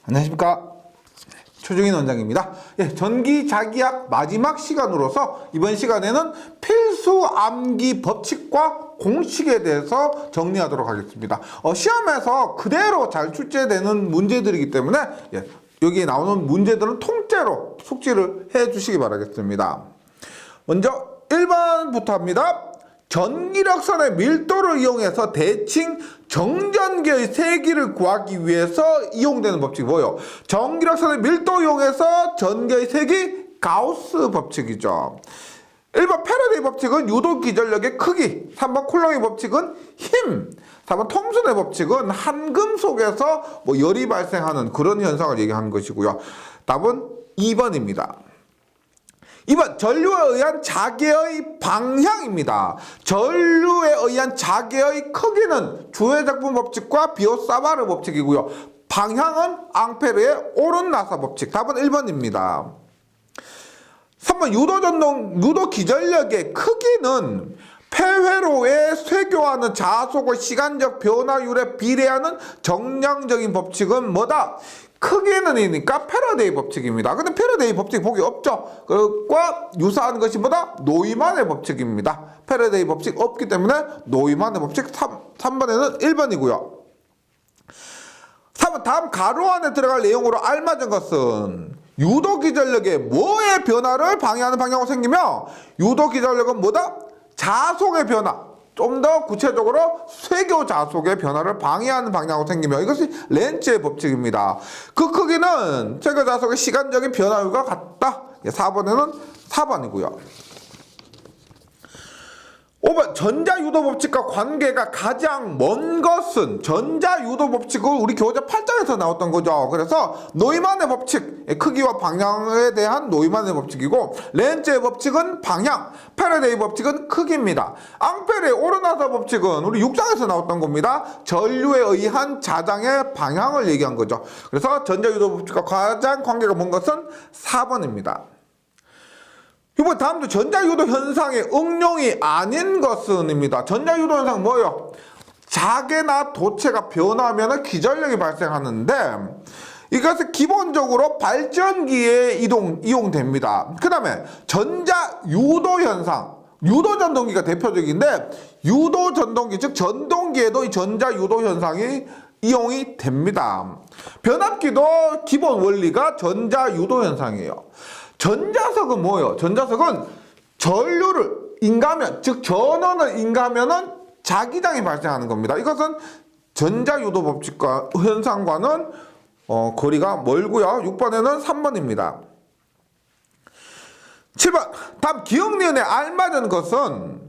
안녕하십니까. 최종인 원장입니다. 전기자기학 마지막 시간으로서 이번 시간에는 필수 암기 법칙과 공식에 대해서 정리하도록 하겠습니다. 시험에서 그대로 잘 출제되는 문제들이기 때문에 여기에 나오는 문제들은 통째로 숙지를 해 주시기 바라겠습니다. 먼저 1번부터 합니다. 전기력선의 밀도를 이용해서 대칭 정전기의 세기를 구하기 위해서 이용되는 법칙이 뭐예요? 전기력선의 밀도 이용해서 전기의 세기 가우스 법칙이죠. 1번 패러데이 법칙은 유도 기전력의 크기, 3번 쿨롱의 법칙은 힘, 4번 톰슨의 법칙은 한 금속에서 열이 발생하는 그런 현상을 얘기하는 것이고요. 답은 2번입니다. 2번 전류에 의한 자개의 방향입니다. 전류에 의한 자개의 크기는 주해작분 법칙과 비오사바르 법칙이고요. 방향은 앙페르의 오른나사 법칙. 답은 1번입니다. 3번 유도 기전력의 크기는 폐회로에 쇄교하는 자속의 시간적 변화율에 비례하는 정량적인 법칙은 뭐다? 크기는이니까 패러데이 법칙입니다. 근데 패러데이 법칙 보기 없죠? 그것과 유사한 것이 뭐다? 노이만의 법칙입니다. 패러데이 법칙 없기 때문에 노이만의 법칙 3번에는 1번이고요. 3번 다음 가로 안에 들어갈 내용으로 알맞은 것은 유도 기전력의 뭐의 변화를 방해하는 방향으로 생기며 유도 기전력은 뭐다? 자속의 변화. 좀 더 구체적으로 쇄교 자속의 변화를 방해하는 방향으로 생기며 이것이 렌츠의 법칙입니다. 그 크기는 쇄교 자속의 시간적인 변화율과 같다. 4번에는 4번이고요. 5번 전자유도 법칙과 관계가 가장 먼 것은 전자유도 법칙은 우리 교재 8장에서 나왔던 거죠. 그래서 노이만의 법칙, 크기와 방향에 대한 노이만의 법칙이고 렌츠의 법칙은 방향, 패러데이 법칙은 크기입니다. 앙페르의 오르나사 법칙은 우리 6장에서 나왔던 겁니다. 전류에 의한 자장의 방향을 얘기한 거죠. 그래서 전자유도 법칙과 가장 관계가 먼 것은 4번입니다. 이번 다음도 전자유도 현상의 응용이 아닌 것은입니다. 전자유도 현상은 뭐예요? 자개나 도체가 변화하면 기전력이 발생하는데 이것은 기본적으로 발전기에 이용됩니다. 그 다음에 전자유도 현상, 유도전동기가 대표적인데 유도전동기, 즉 전동기에도 이 전자유도 현상이 이용이 됩니다. 변압기도 기본 원리가 전자유도 현상이에요. 전자석은 뭐예요? 전자석은 전류를 인가하면, 즉 전원을 인가하면은 자기장이 발생하는 겁니다. 이것은 전자유도 법칙과 현상과는 거리가 멀고요. 6번에는 3번입니다. 7번 다음 기억니은에 알맞은 것은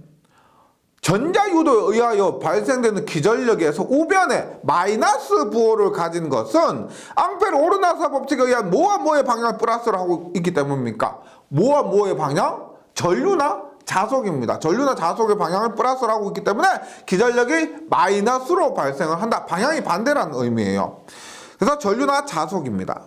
전자유도에 의하여 발생되는 기전력에서 우변에 마이너스 부호를 가진 것은 앙페르 오르나사 법칙에 의한 뭐와 뭐의 방향을 플러스를 하고 있기 때문입니까? 뭐와 뭐의 방향? 전류나 자속입니다. 전류나 자속의 방향을 플러스를 하고 있기 때문에 기전력이 마이너스로 발생을 한다. 방향이 반대라는 의미예요. 그래서 전류나 자속입니다.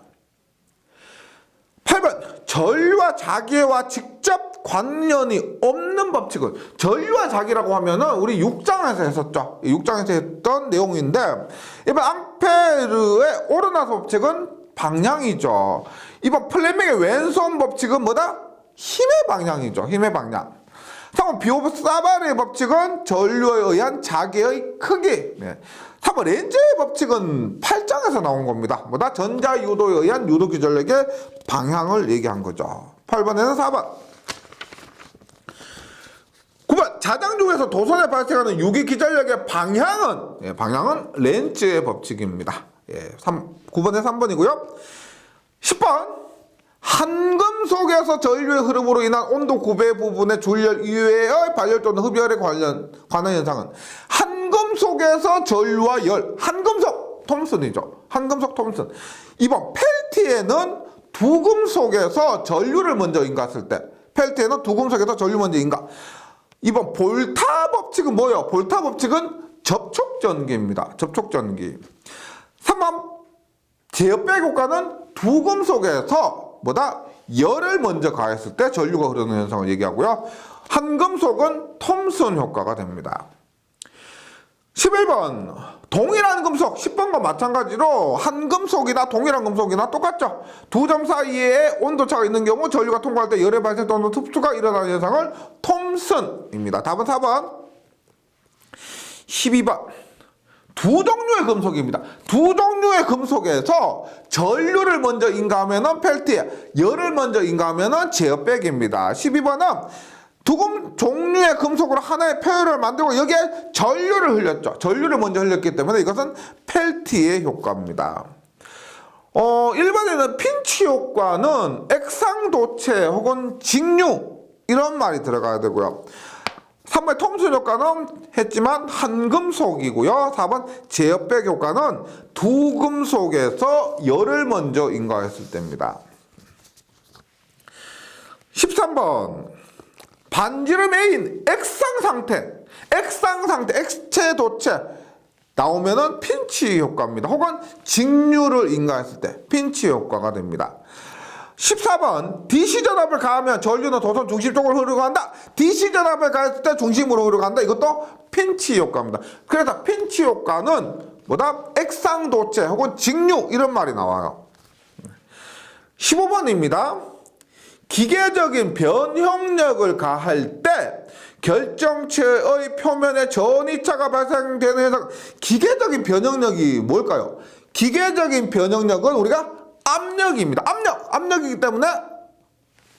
8번 전류와 자기와 직접 관련이 없는 법칙은 전류와 자기라고 하면은 우리 6장에서 했었죠. 6장에서 했던 내용인데 이번 앙페르의 오르나사 법칙은 방향이죠. 이번 플레밍의 왼손 법칙은 뭐다? 힘의 방향이죠. 힘의 방향. 3번 비오사바르의 법칙은 전류에 의한 자기의 크기. 3번 렌즈의 법칙은 8장에서 나온 겁니다. 뭐다? 전자유도에 의한 유도 기전력의 방향을 얘기한 거죠. 8번에는 4번. 9번 자장 중에서 도선에 발생하는 유기 기전력의 방향은 렌츠의 법칙입니다. 9번에 3번이고요. 10번 한금속에서 전류의 흐름으로 인한 온도 구배 부분의 줄열 이외의 발열 또는 흡열에 관한 현상은 한금속에서 전류와 열, 한금속 톰슨이죠. 한금속 톰슨. 2번 펠티에는 두금속에서 전류를 먼저 인가했을 때, 펠티에는 두금속에서 전류 먼저 인가. 2번 볼타 법칙은 뭐예요? 볼타 법칙은 접촉전기입니다. 접촉전기. 3번 제협배 효과는 두금속에서 뭐다? 열을 먼저 가했을 때 전류가 흐르는 현상을 얘기하고요. 한금속은 톰슨 효과가 됩니다. 11번 동일한 금속 10번과 마찬가지로 한 금속이나 동일한 금속이나 똑같죠. 두 점 사이에 온도차가 있는 경우 전류가 통과할 때 열의 발생 또는 흡수가 일어나는 현상을 톰슨입니다. 답은 4번. 12번 두 종류의 금속입니다. 두 종류의 금속에서 전류를 먼저 인가하면 펠티에, 열을 먼저 인가하면 제어백입니다. 12번은 두 종류의 금속으로 하나의 표열을 만들고 여기에 전류를 흘렸죠. 전류를 먼저 흘렸기 때문에 이것은 펠티의 효과입니다. 1번에는 핀치 효과는 액상도체 혹은 직류 이런 말이 들어가야 되고요. 3번 톰슨 효과는 했지만 한 금속이고요. 4번 제어백 효과는 두 금속에서 열을 먼저 인가했을 때입니다. 13번 반지름 A인 액상상태, 액체 도체 나오면은 핀치 효과입니다. 혹은 직류를 인가했을 때 핀치 효과가 됩니다. 14번 DC 전압을 가하면 전류는 도선 중심 쪽으로 흐르고간다. DC 전압을 가했을 때 중심으로 흐르고간다. 이것도 핀치 효과입니다. 그래서 핀치 효과는 뭐다? 액상도체 혹은 직류 이런 말이 나와요. 15번입니다. 기계적인 변형력을 가할 때 결정체의 표면에 전이차가 발생되는 현상. 기계적인 변형력이 뭘까요? 기계적인 변형력은 우리가 압력입니다. 압력이기 때문에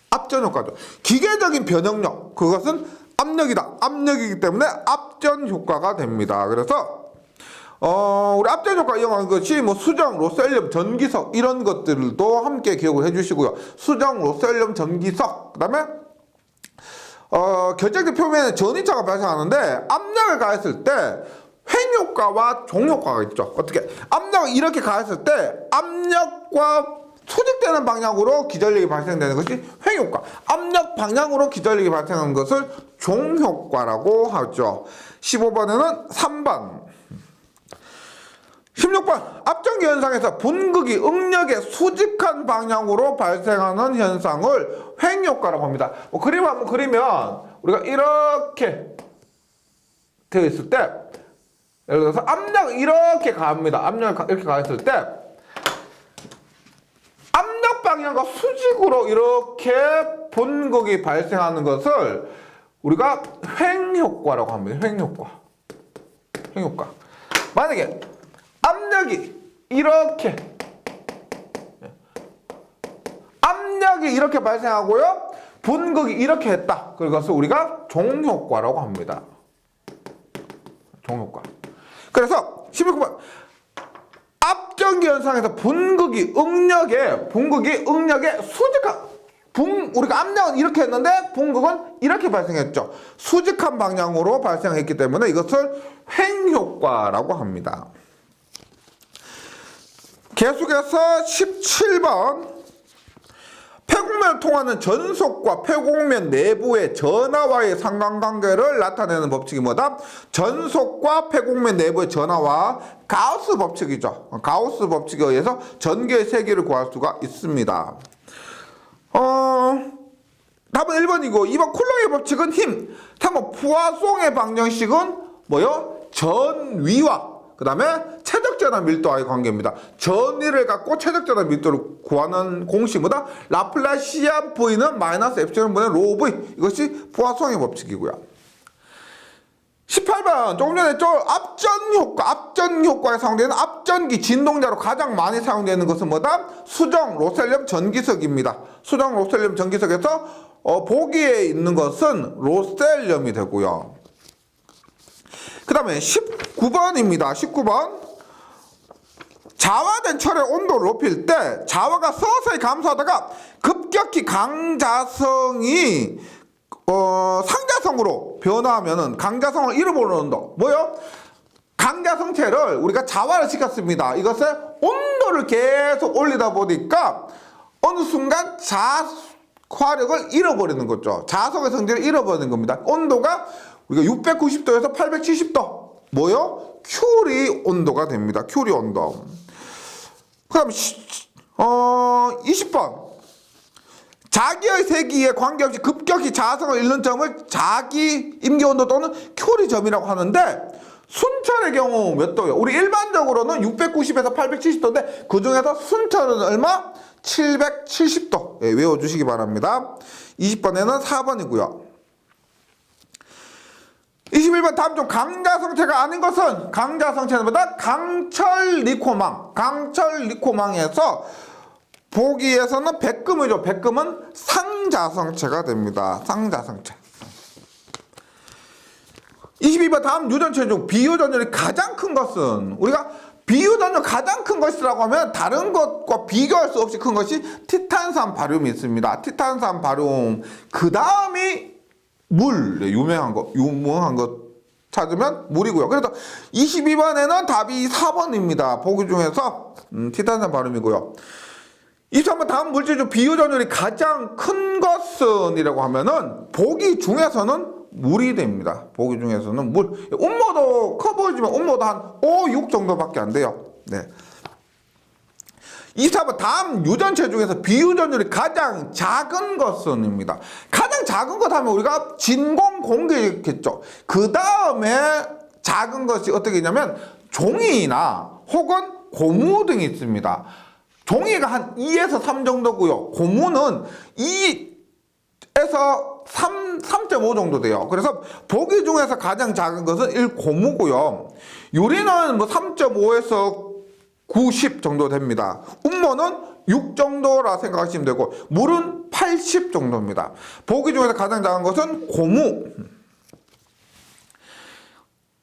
압전 효과죠. 기계적인 변형력, 그것은 압력이다. 압력이기 때문에 압전 효과가 됩니다. 그래서 우리 압전 효과 이용한 것이 뭐 수정, 로셀륨, 전기석 이런 것들도 함께 기억을 해주시고요. 수정, 로셀륨, 전기석, 그다음에 결정적 표면에 전이차가 발생하는데 압력을 가했을 때 횡효과와 종효과가 있죠. 어떻게? 압력을 이렇게 가했을 때 압력과 수직되는 방향으로 기전력이 발생되는 것이 횡효과, 압력 방향으로 기전력이 발생하는 것을 종효과라고 하죠. 15번에는 3번 16번 압전기 현상에서 분극이 응력의 수직한 방향으로 발생하는 현상을 횡효과라고 합니다. 그림 한번 그리면 우리가 이렇게 되어 있을 때 예를 들어서 압력 이렇게 가합니다. 압력 이렇게 가했을 때 압력 방향과 수직으로 이렇게 분극이 발생하는 것을 우리가 횡효과라고 합니다. 횡효과. 만약에 압력이 이렇게 발생하고요. 분극이 이렇게 했다. 그것을 우리가 종효과라고 합니다. 종효과. 그래서 16번 압전기 현상에서 분극이 응력의 수직한 우리가 압력은 이렇게 했는데 분극은 이렇게 발생했죠. 수직한 방향으로 발생했기 때문에 이것을 횡효과라고 합니다. 계속해서 17번 폐곡면을 통하는 전속과 폐곡면 내부의 전하와의 상관관계를 나타내는 법칙이 뭐다? 전속과 폐곡면 내부의 전하와 가우스 법칙이죠. 가우스 법칙에 의해서 전기의 세기를 구할 수가 있습니다. 답은 1번이고 2번 쿨롱의 법칙은 힘. 3번 푸아송의 방정식은 뭐요? 전위와 그 다음에 최적전압 밀도와의 관계입니다. 전위를 갖고 최적전압 밀도를 구하는 공식보다 라플라시안 V는 마이너스 엡실론 분의 로 V. 이것이 푸아송의 법칙이고요. 18번 조금 전에 했죠. 압전 효과에 사용되는 압전기 진동자로 가장 많이 사용되는 것은 뭐다? 수정, 로셀륨, 전기석입니다. 수정, 로셀륨, 전기석에서 보기에 있는 것은 로셀륨이 되고요. 그 다음에 19번입니다. 19번 자화된 철의 온도를 높일 때 자화가 서서히 감소하다가 급격히 강자성이 상자성으로 변화하면은 강자성을 잃어버리는 온도. 뭐요? 강자성체를 우리가 자화를 시켰습니다. 이것의 온도를 계속 올리다 보니까 어느 순간 자화력을 잃어버리는 거죠. 자석의 성질을 잃어버리는 겁니다. 온도가 우리가 690도에서 870도. 뭐요? 큐리 온도가 됩니다. 큐리 온도. 그 다음 20번 자기의 세기에 관계없이 급격히 자성을 잃는 점을 자기 임계온도 또는 큐리점이라고 하는데 순철의 경우 몇 도요? 우리 일반적으로는 690에서 870도인데 그 중에서 순철은 얼마? 770도. 예, 외워주시기 바랍니다. 20번에는 4번이고요. 21번 다음 중 강자성체가 아닌 것은 강자성체는 뭐다? 강철리코망. 강철리코망에서 보기에서는 백금이죠. 백금은 상자성체가 됩니다. 상자성체. 22번 다음 유전체 중 비유전율이 가장 큰 것은 우리가 비유전율 가장 큰 것이라고 하면 다른 것과 비교할 수 없이 큰 것이 티탄산 바륨이 있습니다. 티탄산 바륨. 그 다음이 물. 네, 유명한 것 찾으면 물이고요. 그래서 22번에는 답이 4번입니다. 보기 중에서 티탄산 바륨이고요. 23번 다음 물질 중 비유전율이 가장 큰 것은 이라고 하면은 보기 중에서는 물이 됩니다. 보기 중에서는 물. 음모도 커 보이지만 음모도 한 5, 6 정도밖에 안 돼요. 네. 24번 다음 유전체 중에서 비유전율이 가장 작은 것은입니다. 가장 작은 것 하면 우리가 진공 공기겠죠. 그 다음에 작은 것이 어떻게 있냐면 종이나 혹은 고무 등이 있습니다. 종이가 한 2에서 3 정도고요. 고무는 2에서 3.5 정도 돼요. 그래서 보기 중에서 가장 작은 것은 1 고무고요. 유리는 뭐 3.5에서 90 정도 됩니다. 음모는 6 정도라 생각하시면 되고 물은 80 정도입니다. 보기 중에서 가장 작은 것은 고무.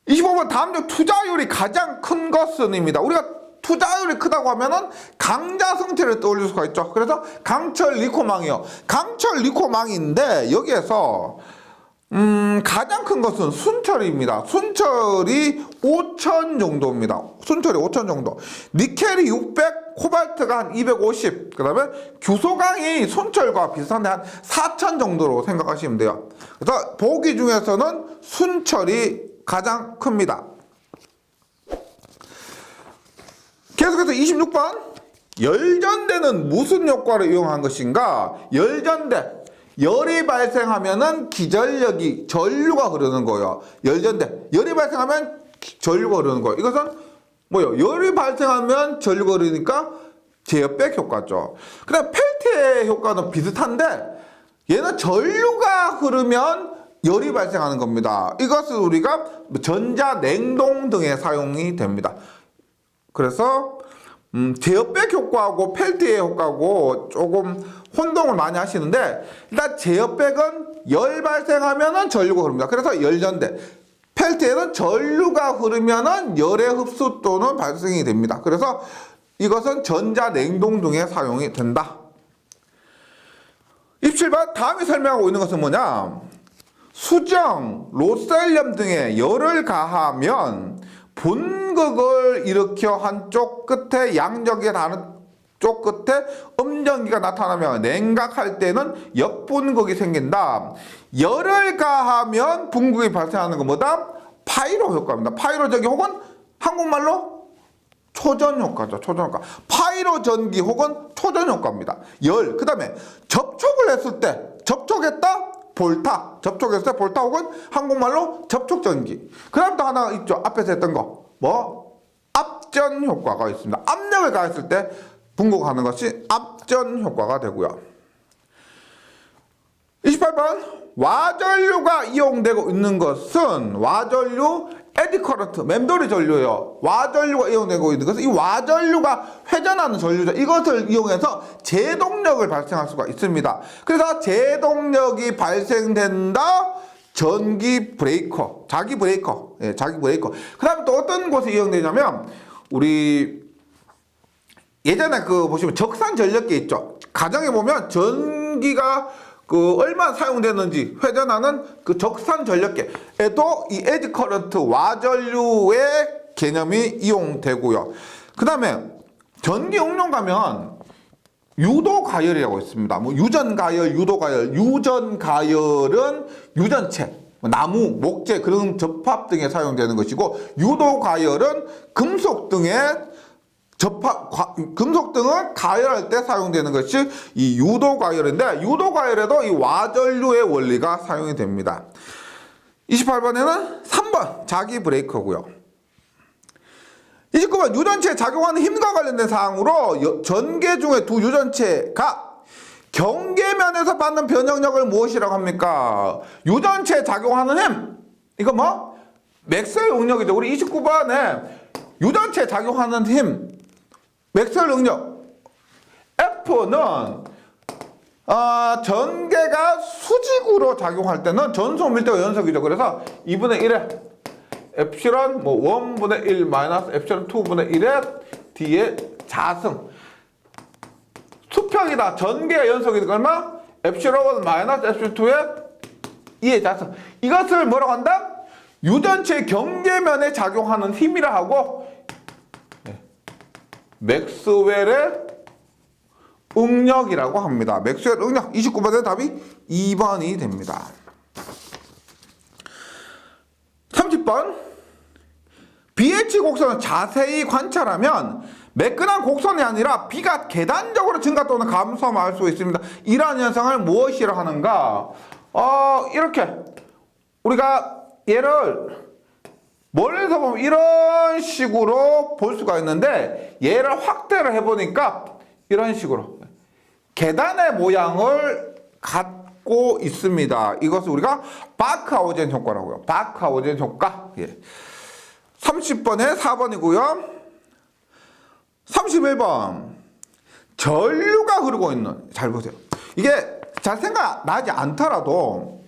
25번 다음 중 투자율이 가장 큰 것은입니다. 우리가 투자율이 크다고 하면은 강자성체를 떠올릴 수가 있죠. 그래서 강철리코망이요. 강철리코망인데 여기에서 가장 큰 것은 순철입니다. 순철이 5,000 정도입니다. 순철이 5,000 정도. 니켈이 600, 코발트가 한 250. 그 다음에 규소강이 순철과 비슷한데 한 4,000 정도로 생각하시면 돼요. 그래서 보기 중에서는 순철이 가장 큽니다. 계속해서 26번. 열전대는 무슨 효과를 이용한 것인가? 열전대. 열이 발생하면은 기전력이 전류가 흐르는 거예요. 열전대. 열이 발생하면 전류가 흐르는 거예요. 이것은 뭐요? 열이 발생하면 전류가 흐르니까 제어백 효과죠. 그다음 펠티의 효과는 비슷한데 얘는 전류가 흐르면 열이 발생하는 겁니다. 이것은 우리가 전자 냉동 등에 사용이 됩니다. 그래서 제어백 효과하고 펠티의 효과하고 조금 혼동을 많이 하시는데 일단 제어백은 열 발생하면은 전류가 흐릅니다. 그래서 열전대. 펠트에는 전류가 흐르면은 열의 흡수 또는 발생이 됩니다. 그래서 이것은 전자 냉동 등에 사용이 된다. 27번 다음이 설명하고 있는 것은 뭐냐? 수정, 로셀륨 등에 열을 가하면 분극을 일으켜 한쪽 끝에 양적이 다른 쪽 끝에 음전기가 나타나며 냉각할 때는 역분극이 생긴다. 열을 가하면 분극이 발생하는 건 뭐다? 파이로 효과입니다. 파이로 전기 혹은 한국말로 초전 효과죠. 초전 효과. 파이로 전기 혹은 초전 효과입니다. 열. 그다음에 접촉을 했을 때 접촉했다? 볼타. 접촉했을 때 볼타 혹은 한국말로 접촉 전기. 그다음 또 하나 있죠. 앞에서 했던 거. 뭐? 압전 효과가 있습니다. 압력을 가했을 때 분극하는 것이 압전 효과가 되고요. 28번 와전류가 이용되고 있는 것은 와전류 에디커런트 맴돌이 전류예요. 와전류가 이용되고 있는 것은 이 와전류가 회전하는 전류죠. 이것을 이용해서 제동력을 발생할 수가 있습니다. 그래서 제동력이 발생된다. 전기 브레이커, 자기 브레이커, 예, 자기 브레이커. 그 다음에 또 어떤 곳에 이용되냐면 우리 예전에 그 보시면 적산 전력계 있죠. 가정에 보면 전기가 그 얼마 사용되는지 회전하는 그 적산 전력계에도 이 에디 커런트 와전류의 개념이 이용되고요. 그 다음에 전기 응용 가면 유도 가열이라고 있습니다. 뭐 유전 가열, 유도 가열. 유전 가열은 유전체, 나무, 목재 그런 접합 등에 사용되는 것이고 유도 가열은 금속 등의 금속 등을 가열할 때 사용되는 것이 이 유도 가열인데 유도 가열에도 이 와전류의 원리가 사용이 됩니다. 28번에는 3번 자기 브레이크고요. 29번 유전체에 작용하는 힘과 관련된 사항으로 전개 중에 두 유전체가 경계면에서 받는 변형력을 무엇이라고 합니까? 유전체에 작용하는 힘. 이거 뭐? 맥스웰 응력이죠. 우리 29번에 유전체에 작용하는 힘. 맥스웰 응력. F는 전개가 수직으로 작용할 때는 전소 밀도가 연속이죠. 그래서 2분의 1에 엡실론 1분의 1 마이너스 엡실론 2분의 1에 D의 자승. 수평이다. 전개가 연속이니까 얼마? 엡실론 1 마이너스 엡실론 2의 2의 자승. 이것을 뭐라고 한다? 유전체 경계면에 작용하는 힘이라 하고 맥스웰의 응력이라고 합니다. 맥스웰 응력 29번의 답이 2번이 됩니다. 30번 BH 곡선을 자세히 관찰하면 매끈한 곡선이 아니라 B가 계단적으로 증가 또는 감소함을 알 수 있습니다. 이러한 현상을 무엇이라 하는가? 이렇게 우리가 얘를 멀리서 보면 이런 식으로 볼 수가 있는데 얘를 확대를 해보니까 이런 식으로 계단의 모양을 갖고 있습니다. 이것을 우리가 바크하우젠 효과라고요. 바크하우젠 효과. 30번에 4번이고요. 31번 전류가 흐르고 있는, 잘 보세요. 이게 잘 생각나지 않더라도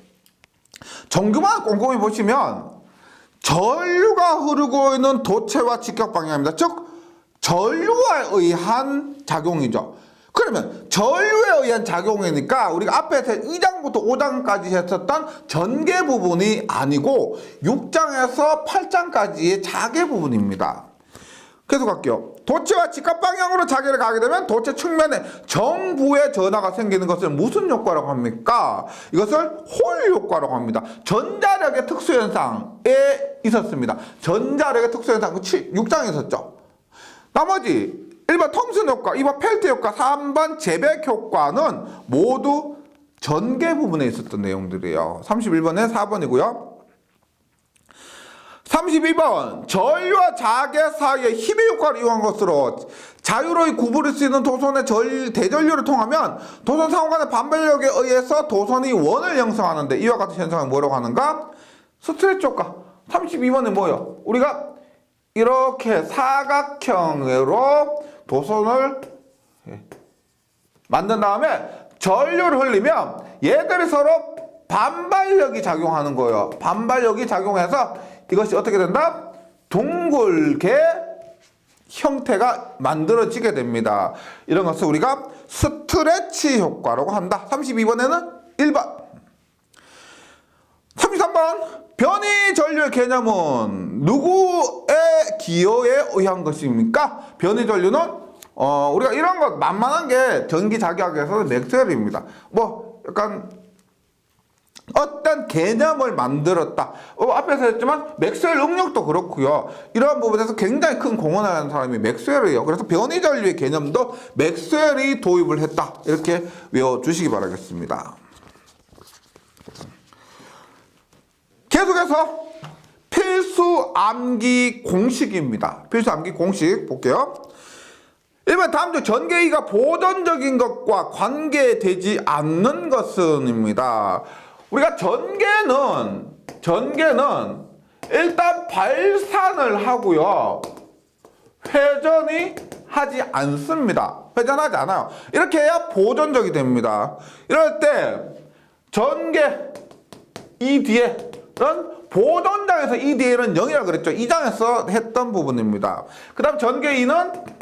전교만 꼼꼼히 보시면 전류가 흐르고 있는 도체와 직격 방향입니다. 즉 전류에 의한 작용이죠. 그러면 전류에 의한 작용이니까 우리가 앞에서 2장부터 5장까지 했었던 전개 부분이 아니고 6장에서 8장까지의 자개 부분입니다. 계속 갈게요. 도체와 직각 방향으로 자개를 가게 되면 도체 측면에 정부의 전하가 생기는 것을 무슨 효과라고 합니까? 이것을 홀 효과라고 합니다. 전자력의 특수현상에 있었습니다. 전자력의 특수현상 6장에 있었죠. 나머지 1번 톰슨 효과, 2번 펠트 효과, 3번 제백 효과는 모두 전개 부분에 있었던 내용들이에요. 31번에 4번이고요. 32번 전류와 자개 사이의 힘의 효과를 이용한 것으로 자유로이 구부릴 수 있는 도선의 대전류를 통하면 도선 상호 간의 반발력에 의해서 도선이 원을 형성하는데 이와 같은 현상을 뭐라고 하는가? 스트레치 효과. 32번은 뭐예요? 우리가 이렇게 사각형으로 도선을 만든 다음에 전류를 흘리면 얘들이 서로 반발력이 작용하는 거예요. 반발력이 작용해서 이것이 어떻게 된다? 둥글게 형태가 만들어지게 됩니다. 이런 것을 우리가 스트레치 효과라고 한다. 32번에는 1번. 33번 변이 전류의 개념은 누구의 기여에 의한 것입니까? 변이 전류는 우리가 이런 것 만만한 게 전기자기학에서는 맥스웰입니다. 뭐 약간 어떤 개념을 만들었다. 앞에서 했지만 맥스웰 응력도 그렇고요. 이러한 부분에서 굉장히 큰 공헌을 하는 사람이 맥스웰이에요. 그래서 변이 전류의 개념도 맥스웰이 도입을 했다. 이렇게 외워주시기 바라겠습니다. 계속해서 필수 암기 공식입니다. 필수 암기 공식 볼게요. 1번 다음 중 전개기가 보존적인 것과 관계되지 않는 것은입니다. 우리가 전개는 일단 발산을 하고요. 회전이 하지 않습니다. 회전하지 않아요. 이렇게 해야 보존적이 됩니다. 이럴 때 전개 이 뒤에는 보존장에서 이 뒤에는 0이라고 그랬죠. 2장에서 했던 부분입니다. 그 다음 전개 2는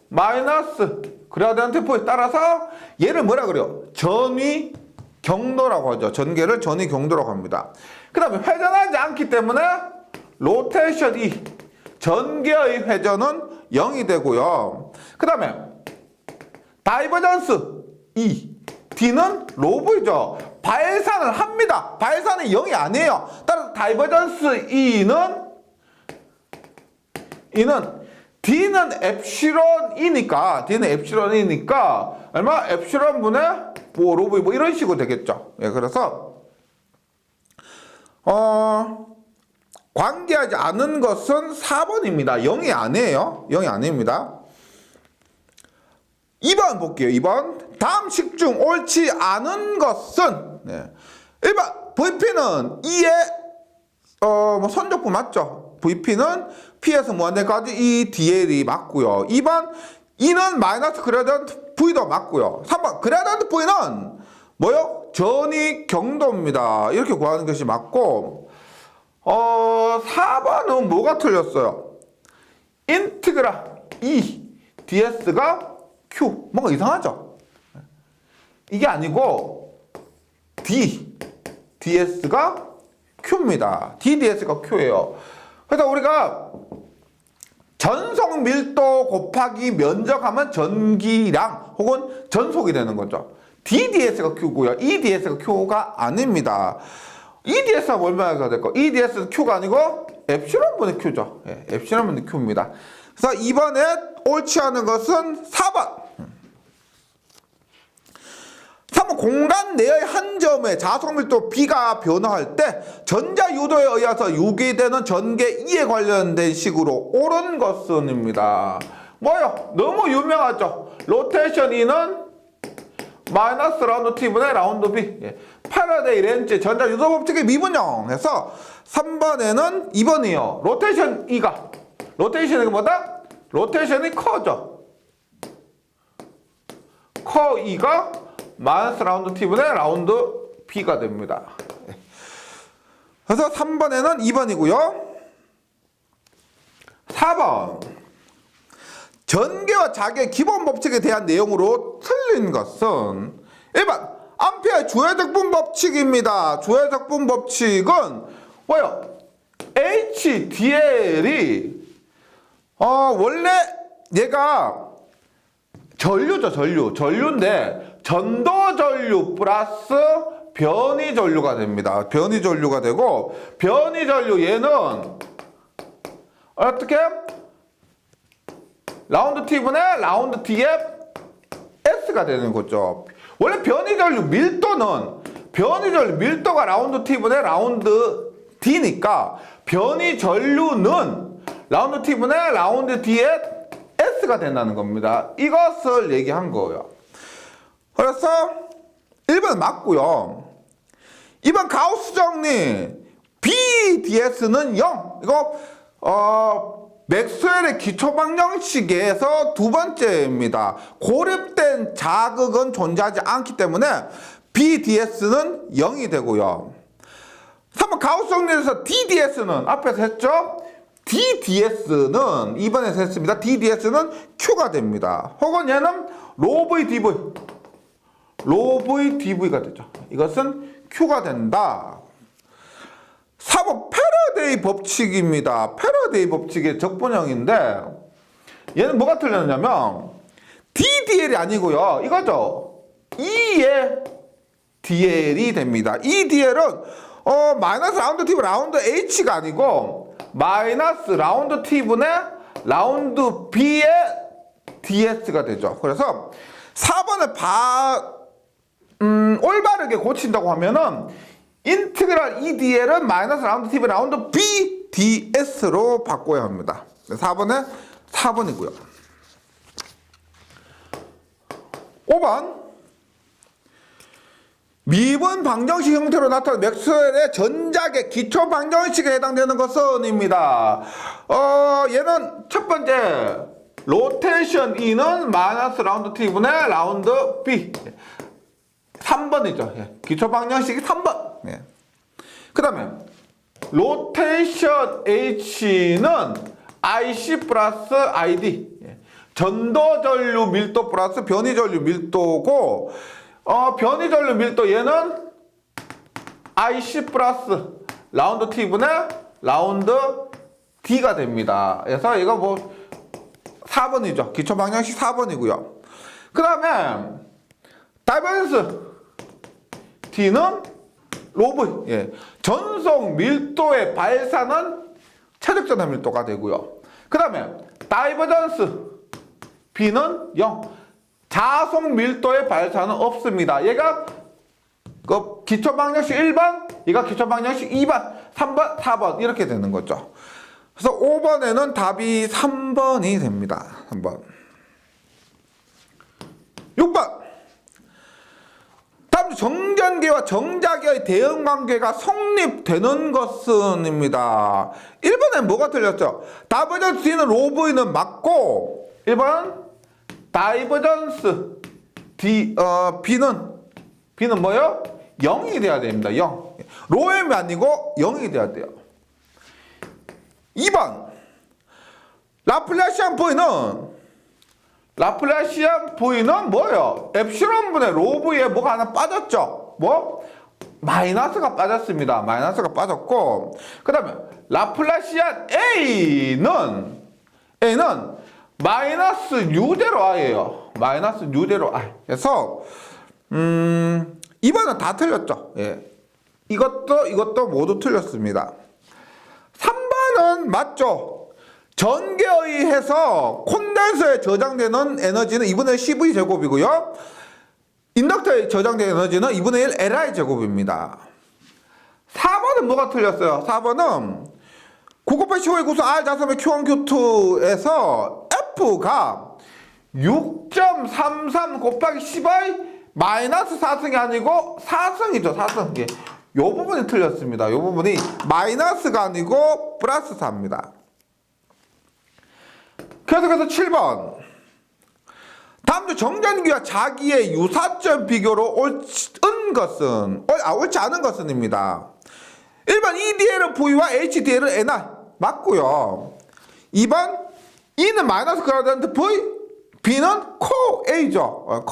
마이너스 그라디언트 포에 따라서 얘를 뭐라 그래요? 전위 경도라고 하죠. 전개를 전위 경도라고 합니다. 그 다음에 회전하지 않기 때문에 로테이션 E 전개의 회전은 0이 되고요. 그 다음에 다이버전스 E D는 로브이죠. 발산을 합니다. 발산이 0이 아니에요. 따라서 다이버전스 E는 D는 엡실론이니까 얼마? 엡실론 분의 뭐 로브 뭐 이런 식으로 되겠죠. 예, 그래서 관계하지 않은 것은 4번입니다. 0이 아니에요. 0이 아닙니다. 2번 볼게요. 2번. 다음 식 중 옳지 않은 것은 1번 VP는 2의 선적분 맞죠? VP는 P에서 무한대까지 이 DL이 맞고요. 2번 2는 마이너스 그레디언트 V도 맞고요. 3번 그레디언트 V는 뭐요? 전이 경도입니다. 이렇게 구하는 것이 맞고 4번은 뭐가 틀렸어요? 인티그라 E DS가 Q 뭔가 이상하죠? 이게 아니고 DS가 Q입니다. DS가 Q예요. 그래서 우리가 전속 밀도 곱하기 면적하면 전기량 혹은 전속이 되는 거죠. DS가 Q고요. EDS가 Q가 아닙니다. EDS가 얼마나 될까? EDS는 Q가 아니고 엡실론분의 Q죠. 엡실론분의 Q입니다. 그래서 이번에 옳지 않은 것은 4번. 3번 공간 내의 한 점의 자석밀도 B가 변화할 때 전자유도에 의해서 유기되는 전개 E에 관련된 식으로 옳은 것은입니다. 뭐요? 너무 유명하죠. 로테이션 E는 마이너스 라운드 T분의 라운드 B. 파라데이 렌즈 전자유도 법칙의 미분형 해서 3번에는 2번이요. 로테이션 E가 로테이션이 뭐다? 로테이션이 커죠. 커 E가 마이너스 라운드 T분의 라운드 B가 됩니다. 그래서 3번에는 2번이고요. 4번 전개와 자기의 기본 법칙에 대한 내용으로 틀린 것은 1번 암페어의 주회적분 법칙입니다. 주회적분 법칙은 뭐요? HDL이 원래 얘가 전류죠. 전류인데 전도전류 플러스 변이전류가 됩니다. 변이전류가 되고 변이전류 얘는 어떻게? 라운드 T분의 라운드 T의 S가 되는 거죠. 원래 변이전류 밀도가 라운드 T분의 라운드 D니까 변이전류는 라운드 T분의 라운드 D의 S가 된다는 겁니다. 이것을 얘기한 거예요. 그래서 1번은 맞고요. 2번 가우스 정리 BDS는 0. 이거 맥스웰의 기초방정식에서 두 번째입니다. 고립된 자극은 존재하지 않기 때문에 BDS는 0이 되고요. 3번 가우스 정리에서 DDS는 앞에서 했죠? DDS는 2번에서 했습니다. DDS는 Q가 됩니다. 혹은 얘는 로V DV가 되죠. 이것은 Q가 된다. 4번 패러데이 법칙입니다. 패러데이 법칙의 적분형인데 얘는 뭐가 틀렸냐면 DDL이 아니고요. 이거죠. E의 DL이 됩니다. 이 DL은 마이너스 라운드 T분 라운드 H가 아니고 마이너스 라운드 T분의 라운드 B의 DS가 되죠. 그래서 4번을 올바르게 고친다고 하면은 인티그랄 EDL은 마이너스 라운드 T분 라운드 BDS로 바꿔야 합니다. 4번이고요. 5번 미분 방정식 형태로 나타난 맥스웰의 전작의 기초 방정식에 해당되는 것은입니다. 얘는 첫 번째 로테이션 E는 마이너스 라운드 T분의 라운드 B 3번이죠. 기초 방정식이 3번. 그 다음에 로테이션 H는 IC 플러스 ID 전도전류 밀도 플러스 변이전류 밀도고 변이전류 밀도 얘는 IC 플러스 라운드 T분의 라운드 D가 됩니다. 그래서 이거 뭐 4번이죠. 기초 방정식 4번이고요. 그 다음에 다이버전스 D는 로브 전속 밀도의 발산은 최적전화 밀도가 되고요. 그 다음에 다이버전스 B는 0. 자속 밀도의 발산은 없습니다. 얘가 기초 방정식 1번 이거 기초 방정식 2번, 3번, 4번 이렇게 되는 거죠. 그래서 5번에는 답이 3번이 됩니다. 3번. 6번. 다음 정전기와 정자기의 대응관계가 성립되는 것은입니다. 1번엔 뭐가 틀렸죠? 다이버전스 D는 로 V는 맞고 1번 다이버전스 B는 뭐요? 0이 돼야 됩니다. 0. 로 M이 아니고 0이 돼야 돼요. 2번 라플라시안 V는 뭐예요? 엡실론분의 로 V에 뭐가 하나 빠졌죠? 뭐? 마이너스가 빠졌습니다. 마이너스가 빠졌고 그 다음에 라플라시안 A는 마이너스 U대로 I예요. 마이너스 U대로 I. 그래서 2번은 다 틀렸죠. 예. 이것도 모두 틀렸습니다. 3번은 맞죠. 전기에 의해서 콘덴서에 저장되는 에너지는 2분의 12 제곱이고요. 인덕터에 저장된 에너지는 2분의 1 Li 제곱입니다. 4번은 뭐가 틀렸어요? 4번은 9 곱하기 15의 구수 R 자섬의 Q1, Q2에서 F가 6.33 곱하기 10의 마이너스 4승이 아니고 4승이죠. 4승. 예. 요 부분이 틀렸습니다. 요 부분이 마이너스가 아니고 플러스 4입니다. 계속해서 7번. 다음 중 정전기와 자기의 유사점 비교로 옳지 않은 것은입니다. 1번 EDL은 V와 HDL은 NR 맞고요. 2번 E는 마이너스 그라디언트 V, B는 코 A죠.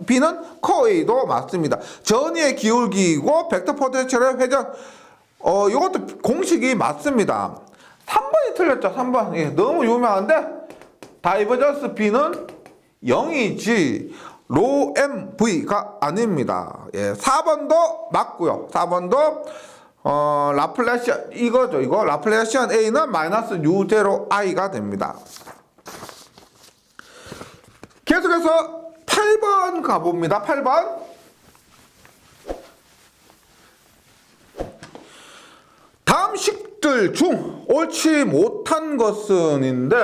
B는 코 A도 맞습니다. 전위의 기울기이고 벡터 포텐셜의 회전 이것도 공식이 맞습니다. 3번이 틀렸죠. 3번. 예, 너무 유명한데 다이버전스 B는 0이지 로 MV가 아닙니다. 예, 4번도 맞고요. 4번도 라플라시안 이거죠. 이거 라플라시안 A는 마이너스 U0 I가 됩니다. 계속해서 8번 가봅니다. 8번. 다음 식들 중 옳지 못한 것은인데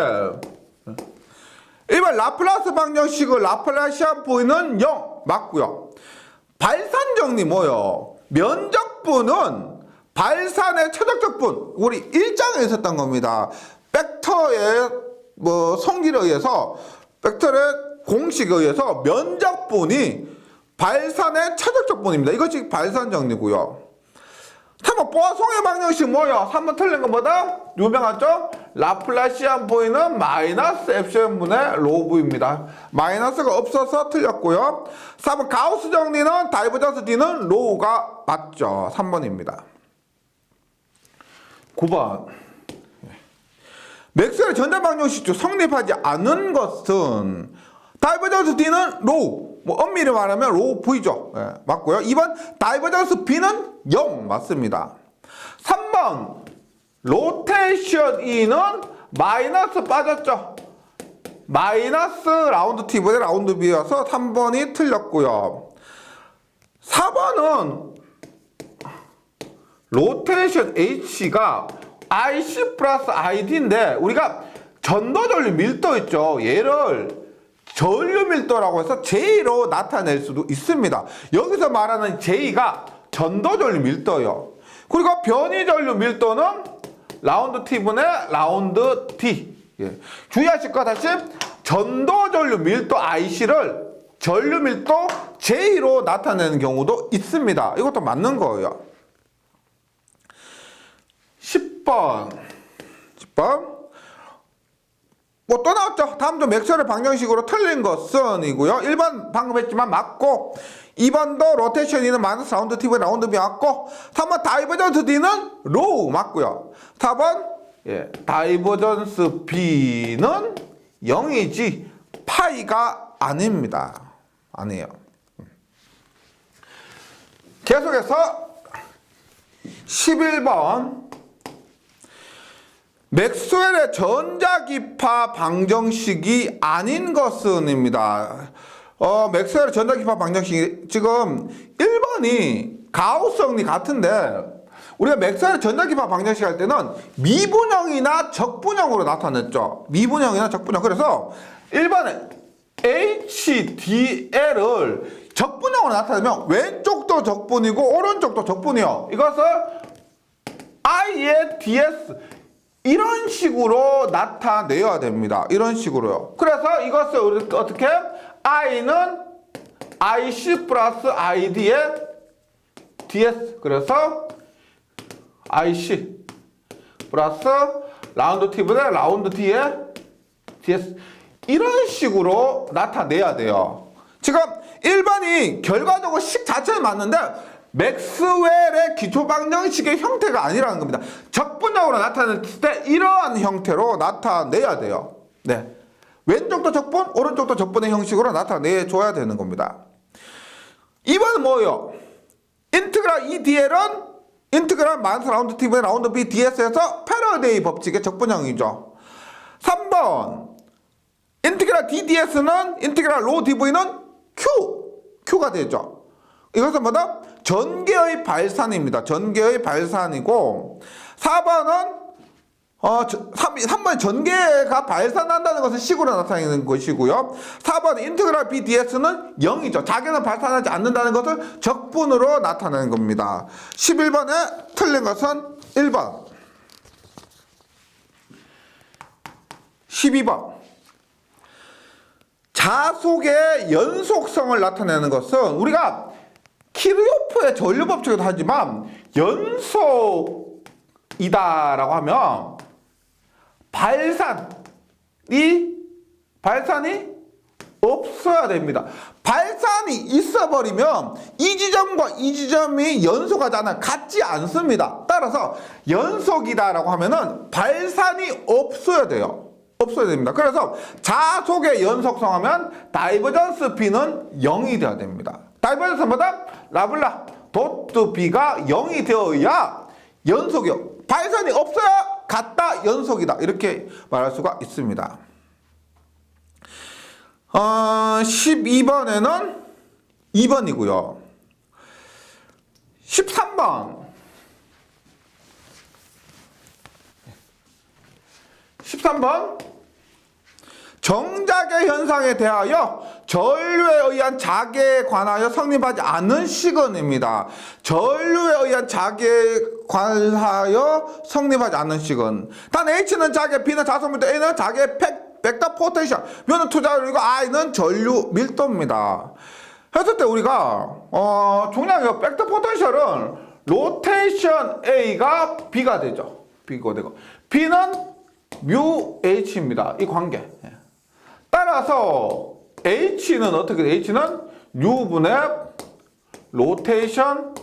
1번 라플라스 방정식을 라플라시안 V는 0 맞고요. 발산 정리 뭐요? 면적분은 발산의 최적적분 우리 1장에 있었던 겁니다. 벡터의 성질에 의해서 벡터의 공식에 의해서 면적분이 발산의 최적적분입니다. 이것이 발산 정리고요. 3번 포화송의 방정식 뭐예요? 3번 틀린 것보다 유명하죠? 라플라시안 V는 마이너스 엡실론분의 로 V입니다. 마이너스가 없어서 틀렸고요. 4번 가우스 정리는 다이버전스 D는 로우가 맞죠. 3번입니다. 9번 맥스웰의 전자방정식 중 성립하지 않은 것은 다이버전스 D는 로우 엄밀히 말하면 로우 V죠. 예, 맞고요. 2번 다이버전스 B는 0 맞습니다. 3번 로테이션 E는 마이너스 빠졌죠. 마이너스 라운드 T분의 라운드 B여서 3번이 틀렸고요. 4번은 로테이션 H가 IC 플러스 ID인데 우리가 전도전류 밀도 있죠. 얘를 전류 밀도라고 해서 J로 나타낼 수도 있습니다. 여기서 말하는 J가 전도전류 밀도예요. 그리고 변이전류 밀도는 라운드 T분의 라운드 T. 예. 주의하실 거 다시 전도전류 밀도 IC를 전류 밀도 J로 나타내는 경우도 있습니다. 이것도 맞는 거예요. 10번 또 나왔죠. 다음도 맥스웰의 방정식으로 틀린 것은 이고요. 1번 방금 했지만 맞고 2번도 로테이션 E는 마이너스 라운드 T분의 라운드 B 맞고 3번 다이버전스 D는 로우 맞고요. 4번 다이버전스 B는 0이지 파이가 아닙니다. 아니에요. 계속해서 11번 맥스웰의 전자기파 방정식이 아닌 것은입니다. 맥스웰의 전자기파 방정식이 지금 1번이 가우스 정리 같은데 우리가 맥스웰의 전자기파 방정식 할 때는 미분형이나 적분형으로 나타냈죠. 미분형이나 적분형. 그래서 1번에 HDL을 적분형으로 나타내면 왼쪽도 적분이고 오른쪽도 적분이요. 이것을 I의 DS 이런 식으로 나타내야 됩니다. 이런 식으로요. 그래서 이것을 우리 어떻게 I는 IC 플러스 ID의 DS. 그래서 IC 플러스 라운드 T분의 라운드 T의 DS. 이런 식으로 나타내야 돼요. 지금 1번이 결과적으로 식 자체는 맞는데 맥스웰의 기초방정식의 형태가 아니라는 겁니다. 적분형으로 나타냈을 때 이러한 형태로 나타내야 돼요. 네, 왼쪽도 적분, 오른쪽도 적분의 형식으로 나타내줘야 되는 겁니다. 2번은 뭐예요? 인트그랄 EDL은 인트그랄 마이너스 라운드 T분의 라운드 B DS에서 패러데이 법칙의 적분형이죠. 3번 인티그랄 DDS는 인티그랄 로 DV는 Q가 되죠. 이것은 뭐다? 전개의 발산입니다. 전개의 발산이고 4번은 3번 전개가 발산한다는 것은 식으로 나타내는 것이고요. 4번 인티그랄 BDS는 0이죠. 자기는 발산하지 않는다는 것을 적분으로 나타내는 겁니다. 11번에 틀린 것은 1번. 12번. 자속의 연속성을 나타내는 것은 우리가 키르요프의 전류법칙에도 하지만 연속이다라고 하면 발산이 없어야 됩니다. 발산이 있어버리면 이 지점과 이 지점이 연속하지 않아 같지 않습니다. 따라서 연속이다라고 하면은 발산이 없어야 돼요. 없어야 됩니다. 그래서 자속의 연속성 하면 다이버전스 B는 0이 되어야 됩니다. 다이버전스보다 라블라 도트 B가 0이 되어야 연속이요. 발산이 없어야 같다 연속이다. 이렇게 말할 수가 있습니다. 12번에는 2번이고요. 13번. 13번. 정자계 현상에 대하여 전류에 의한 자계에 관하여 성립하지 않은 식은입니다. 전류에 의한 자계에 관하여 성립하지 않은 식은. 단 H는 자계, B는 자속 밀도, A는 자계 벡터 포텐셜, U는 투자율이고 I는 전류 밀도입니다. 했을 때 우리가 중요한 게 벡터 포텐셜은 로테이션 A가 B가 되죠. B가 되고 B는 뮤 H입니다. 이 관계. 따라서 H는 어떻게 돼? H는 U분의 로테이션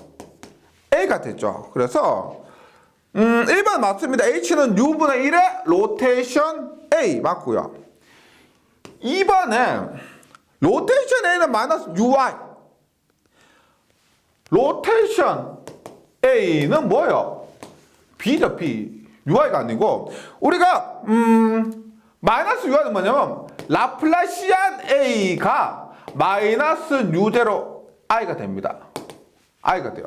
A가 되죠. 그래서 1번 맞습니다. H는 U분의 1의 로테이션 A 맞고요. 2번에 로테이션 A는 마이너스 UI. 로테이션 A는 뭐예요? B죠, B. UI가 아니고 우리가 마이너스 UI는 뭐냐면 라플라시안 A가 마이너스 U0 I가 됩니다. I가 돼요.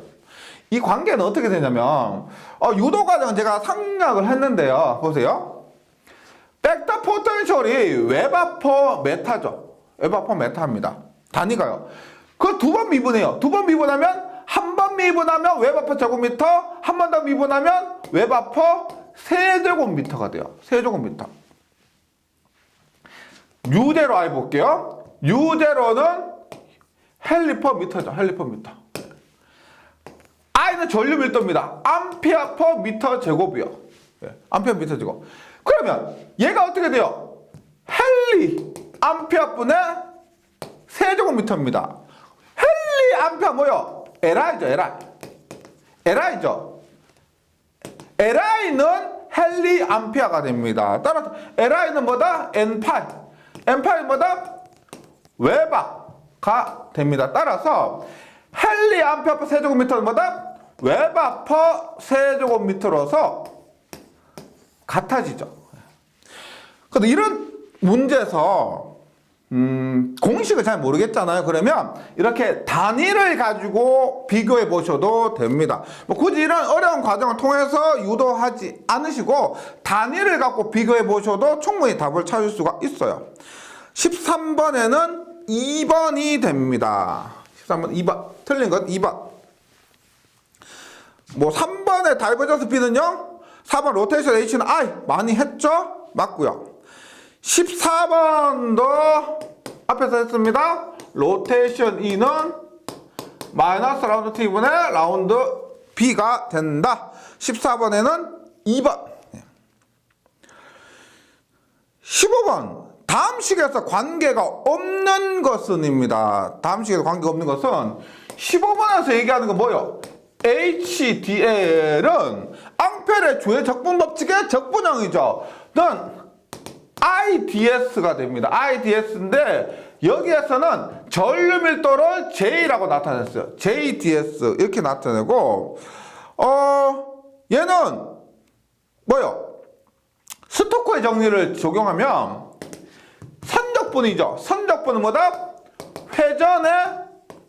이 관계는 어떻게 되냐면 유도 과정은 제가 상략을 했는데요. 보세요. 벡터 포텐셜이 웨버 퍼 메타죠. 웨버 퍼 메타입니다. 단위가요. 그 두 번 미분해요. 두 번 미분하면 한 번 미분하면 웨버 퍼 제곱미터, 한 번 더 미분하면 웨버 퍼 세제곱미터가 돼요. 세제곱미터. U0 I 볼게요. U0는 헨리 퍼 미터죠. 헨리 퍼 미터. I는 전류 밀도입니다. 암페어 퍼 미터 제곱이요. 암페어 미터 제곱. 그러면 얘가 어떻게 돼요? 헨리 암페어 분의 세제곱미터입니다. 헨리 암페어 뭐요? LI죠. LI죠. LI는 헨리 암페어가 됩니다. 따라서 LI는 뭐다? N8. N8은 뭐다? 웨버가 됩니다. 따라서 헨리 암페어 퍼 세제곱미터는 뭐다? 웨버 퍼 세제곱미터로서 같아지죠. 근데 이런 문제에서 공식을 잘 모르겠잖아요. 그러면 이렇게 단위를 가지고 비교해 보셔도 됩니다. 뭐 굳이 이런 어려운 과정을 통해서 유도하지 않으시고 단위를 갖고 비교해 보셔도 충분히 답을 찾을 수가 있어요. 13번에는 2번이 됩니다. 13번 2번 틀린 것 2번. 뭐 3번의 다이버전스 B는요. 4번 로테이션 H는 I 많이 했죠? 맞고요. 14번도 앞에서 했습니다. 로테이션 E는 마이너스 라운드 T분의 라운드 B가 된다. 14번에는 2번. 15번 다음 식에서 관계가 없는 것은입니다. 다음 식에서 관계가 없는 것은 15번에서 얘기하는 건 뭐예요? HDL은 앙펠의 주의 적분 법칙의 적분형이죠. 는 IDS가 됩니다. IDS인데 여기에서는 전류 밀도를 J라고 나타냈어요. JDS 이렇게 나타내고 얘는 뭐요? 스토크의 정리를 적용하면 선적분이죠. 선적분은 뭐다? 회전의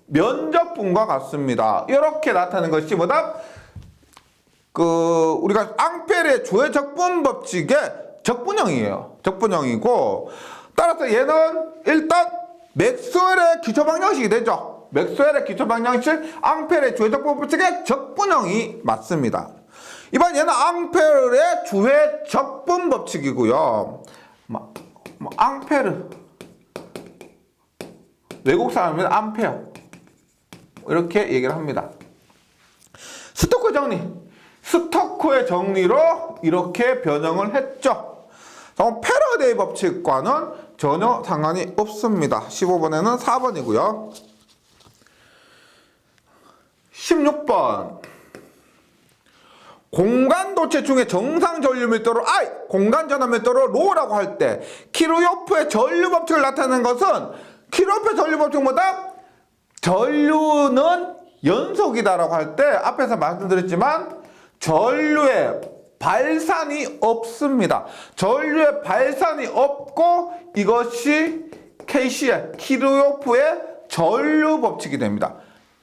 면적분과 같습니다. 이렇게 나타내는 것이 뭐다? 우리가 앙펠의 주의 적분 법칙의 적분형이에요. 적분형이고 따라서 얘는 일단 맥스웰의 기초방정식이 되죠. 맥스웰의 기초방정식 앙펠의 주의 적분 법칙의 적분형이 맞습니다. 이번 얘는 앙펠의 주의 적분 법칙이고요. 앙페르 외국 사람은 암페어 이렇게 얘기를 합니다. 스토크 정리 스토크의 정리로 이렇게 변형을 했죠. 패러데이 법칙과는 전혀 상관이 없습니다. 15번에는 4번이고요. 16번 공간 도체 중에 정상 전류 밀도를 I, 공간 전압 밀도를 로라고 할 때 키르요프의 전류 법칙을 나타내는 것은 키르요프의 전류 법칙보다 전류는 연속이다라고 할 때 앞에서 말씀드렸지만 전류의 발산이 없습니다. 전류의 발산이 없고 이것이 KCL, 키르요프의 전류 법칙이 됩니다.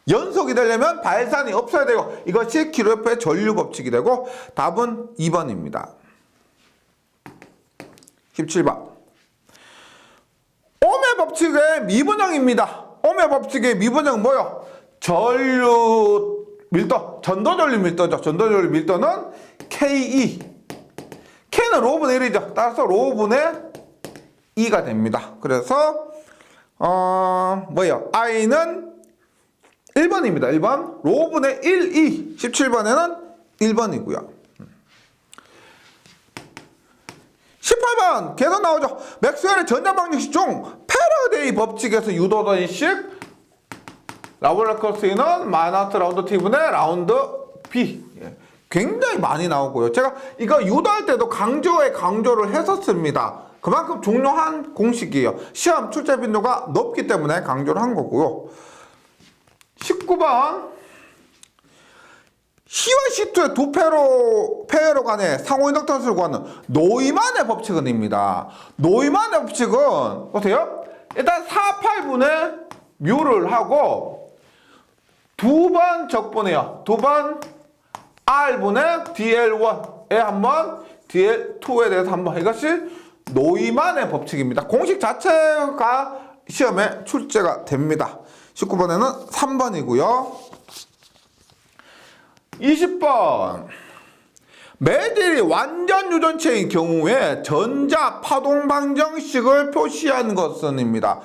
연속이 되려면 발산이 없어야 되고 이것이 키르요프의 전류 법칙이 되고 답은 2번입니다. 17번 옴의 법칙의 미분형입니다. 옴의 법칙의 미분형은 뭐요? 전류 밀도, 전도 전류 밀도죠. 전도 전류 밀도는 KE. K는 로분의 1이죠. 따라서 로분의 2가 됩니다. 그래서 뭐예요? I는 1번입니다. 1번. 로분의 1, 2. 17번에는 1번이고요. 18번 계속 나오죠. 맥스웰의 전자방정식 중 패러데이 법칙에서 유도된 식 라블라크로스는 마이너스 라운드 T분의 라운드 B. 굉장히 많이 나오고요. 제가 이거 유도할 때도 강조를 했었습니다. 그만큼 중요한 공식이에요. 시험 출제 빈도가 높기 때문에 강조를 한 거고요. 19번 C와 C2의 두 페어로 간의 상호 인덕턴스를 구하는 노이만의 법칙은입니다. 노이만의 법칙은 보세요. 일단 4, 8분의 뮤를 하고 두 번 적분해요. 두 번 R분의 DL1에 한번 DL2에 대해서 한번 이것이 노이만의 법칙입니다. 공식 자체가 시험에 출제가 됩니다. 19번에는 3번이고요. 20번 매질이 완전 유전체인 경우에 전자 파동 방정식을 표시한 것은입니다.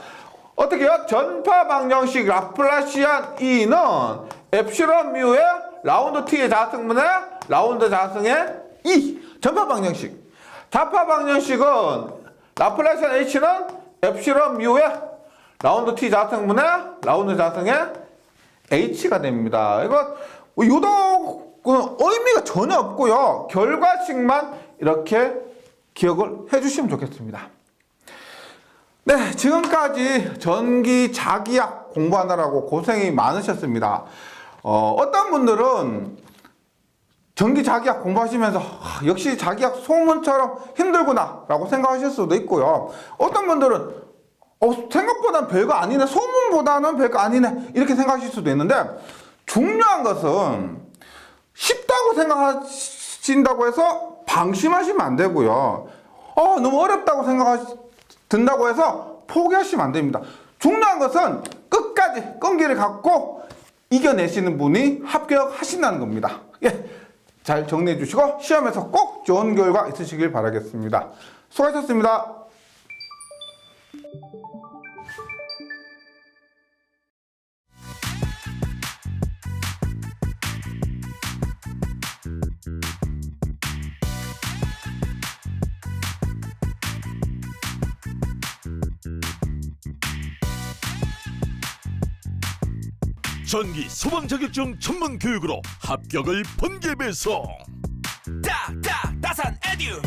어떻게요? 전파 방정식 라플라시안 E는 엡실론 뮤의 라운드 T의 자승분의 라운드 자승의 E. 전파 방정식. 자파 방정식은 라플라시안 H는 엡실론 뮤의 라운드 T 자승분의 라운드 자승의 H가 됩니다. 이거 유독은 의미가 전혀 없고요. 결과식만 이렇게 기억을 해주시면 좋겠습니다. 네, 지금까지 전기 자기약 공부하느라고 고생이 많으셨습니다. 어떤 분들은 전기 자기약 공부하시면서 역시 자기약 소문처럼 힘들구나 라고 생각하실 수도 있고요. 어떤 분들은 생각보다 별거 아니네, 소문보다는 별거 아니네, 이렇게 생각하실 수도 있는데, 중요한 것은 쉽다고 생각하신다고 해서 방심하시면 안 되고요. 너무 어렵다고 든다고 해서 포기하시면 안 됩니다. 중요한 것은 끝까지 끈기를 갖고 이겨내시는 분이 합격하신다는 겁니다. 예, 잘 정리해 주시고 시험에서 꼭 좋은 결과 있으시길 바라겠습니다. 수고하셨습니다. 전기 소방 자격증 전문 교육으로 합격을 번개 배송. 딱딱 따산 에듀